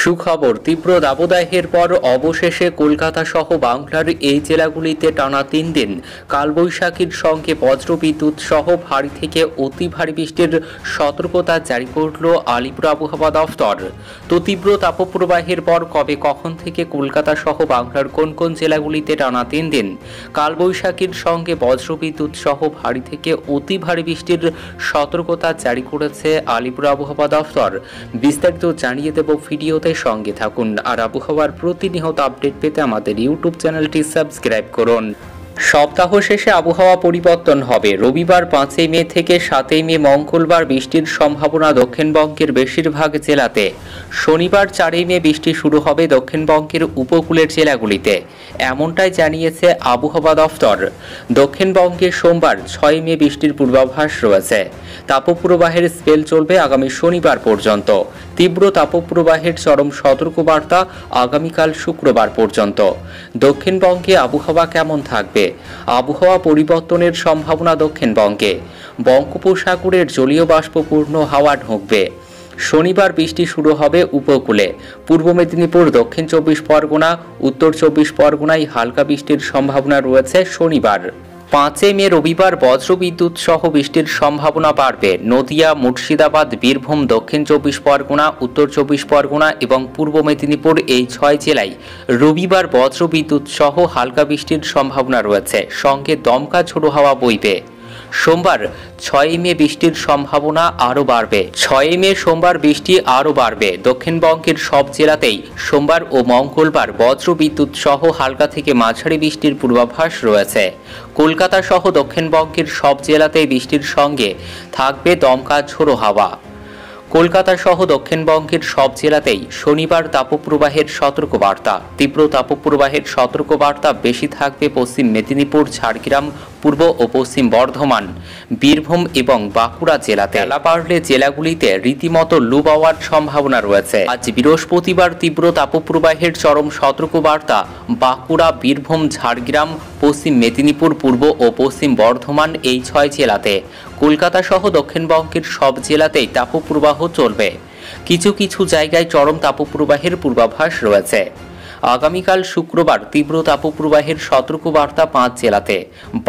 সুখবর, তীব্র দাবদাহের পর অবশেষে কলকাতা সহ বাংলার এই জেলাগুলিতে টানা ৩ দিন কালবৈশাখীর সঙ্গে বজ্রবিদ্যুৎ সহ ভারী থেকে অতি ভারী বৃষ্টির সতর্কতা জারি করল আলিপুর আবহাওয়া দফতর। তো তীব্র তাপপ্রবাহের পর কবে কখন থেকে কলকাতা সহ বাংলার কোন কোন জেলাগুলিতে টানা ৩ দিন কালবৈশাখীর সঙ্গে বজ্রবিদ্যুৎ সহ ভারী থেকে অতি ভারী বৃষ্টির সতর্কতা জারি করেছে আলিপুর আবহাওয়া দফতর, বিস্তারিত জানিয়ে দেব ভিডিওতে। সঙ্গে থাকুন আর আবহাওয়ার প্রতিনিয়ত আপডেট পেতে আমাদের ইউটিউব চ্যানেলটি সাবস্ক্রাইব করুন। সপ্তাহ শেষে আবহাওয়া পরিবর্তন হবে। রবিবার 5 মে থেকে 7 মে মঙ্গলবার বৃষ্টির সম্ভাবনা দক্ষিণবঙ্গের বেশিরভাগ জেলাতে। শনিবার 4 মে বৃষ্টি শুরু হবে দক্ষিণবঙ্গের উপকূলের জেলাগুলিতে, এমনটাই জানিয়েছে আবহাওয়া দফতর। দক্ষিণবঙ্গে সোমবার 6 মে বৃষ্টির পূর্বাভাস রয়েছে। তাপপ্রবাহের স্পেল চলবে আগামী শনিবার পর্যন্ত। তীব্র তাপপ্রবাহের চরম সতর্কবার্তা আগামীকাল শুক্রবার পর্যন্ত। দক্ষিণবঙ্গে আবহাওয়া কেমন থাকবে? আবহাওয়া পরিবর্তনের সম্ভাবনা দক্ষিণবঙ্গে। বঙ্গোপসাগরের জলীয় বাষ্পপূর্ণ হাওয়া ঢুকবে। শনিবার বৃষ্টি শুরু হবে উপকূলে। পূর্ব মেদিনীপুর, দক্ষিণ 24 পরগনা, উত্তর 24 পরগনায় হালকা বৃষ্টির সম্ভাবনা রয়েছে শনিবার। 5 মে রবিবার বজ্রবিদ্যুৎ সহ বৃষ্টির সম্ভাবনা বাড়বে। নদিয়া, মুর্শিদাবাদ, বীরভূম, দক্ষিণ 24 পরগনা, উত্তর 24 পরগনা এবং পূর্ব মেদিনীপুর এই 6 জেলায় রবিবার বজ্রবিদ্যুৎ সহ হালকা বৃষ্টির সম্ভাবনা রয়েছে, সঙ্গে দমকা ঝোড়ো হাওয়া বইবে। সোমবার 6 মে বৃষ্টির সম্ভাবনা আরও বাড়বে। 6 মে সোমবার বৃষ্টি আরও বাড়বে। দক্ষিণবঙ্গের সব জেলাতেই সোমবার ও মঙ্গলবার বজ্রবিদ্যুৎ সহ হালকা থেকে মাঝারি বৃষ্টির পূর্বাভাস রয়েছে। কলকাতা সহ দক্ষিণবঙ্গের সব জেলাতেই বৃষ্টির সঙ্গে থাকবে দমকা ঝোড়ো হাওয়া। কলকাতা সহ দক্ষিণবঙ্গের সব জেলাতেই শনিবার তাপপ্রবাহের সতর্কবার্তা। তীব্র তাপপ্রবাহের সতর্কবার্তা বেশি থাকবে পশ্চিম মেদিনীপুর, ঝাড়গ্রাম, পূর্ব ও পশ্চিম বর্ধমান, বীরভূম এবং বাঁকুড়া জেলাতে। বেলা বাড়লে জেলাগুলিতে রীতিমতো লু পাওয়ার সম্ভাবনা রয়েছে। আজ বৃহস্পতিবার তীব্র তাপপ্রবাহের চরম সতর্কবার্তা বাঁকুড়া, বীরভূম, ঝাড়গ্রাম, পশ্চিম মেদিনীপুর, পূর্ব ও পশ্চিম বর্ধমান এই 6 জেলাতে। কলকাতা সহ দক্ষিণবঙ্গের সব জেলাতেই তাপপ্রবাহ চলবে। কিছু কিছু জায়গায় চরম তাপপ্রবাহের পূর্বাভাস রয়েছে। আগামীকাল শুক্রবার তীব্র তাপপ্রবাহের সতর্কবার্তা 5 জেলাতে: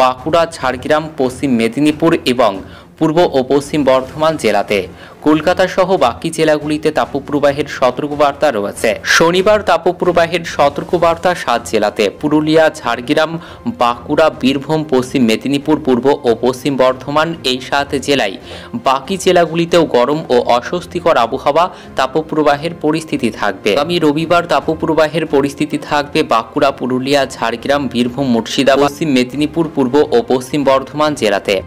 বাঁকুড়া, ঝাড়গ্রাম, পশ্চিম মেদিনীপুর এবং পূর্ব ও পশ্চিম বর্ধমান জেলাতে। কলকাতা সহ বাকি জেলাগুলিতে তাপপ্রবাহের সতর্কবার্তা রয়েছে। শনিবার তাপপ্রবাহের সতর্কবার্তা 7 জেলাতে: পুরুলিয়া, ঝাড়গ্রাম, বাঁকুড়া, বীরভূম, পশ্চিম মেদিনীপুর, পূর্ব ও পশ্চিম বর্ধমান এই 7 জেলায়। বাকি জেলাগুলিতেও গরম ও অস্বস্তিকর আবহাওয়া, তাপপ্রবাহের পরিস্থিতি থাকবে। আগামী রবিবার তাপপ্রবাহের পরিস্থিতি থাকবে বাঁকুড়া, পুরুলিয়া, ঝাড়গ্রাম, বীরভূম, মুর্শিদাবাদ, পশ্চিম মেদিনীপুর, পূর্ব ও পশ্চিম বর্ধমান জেলাতে।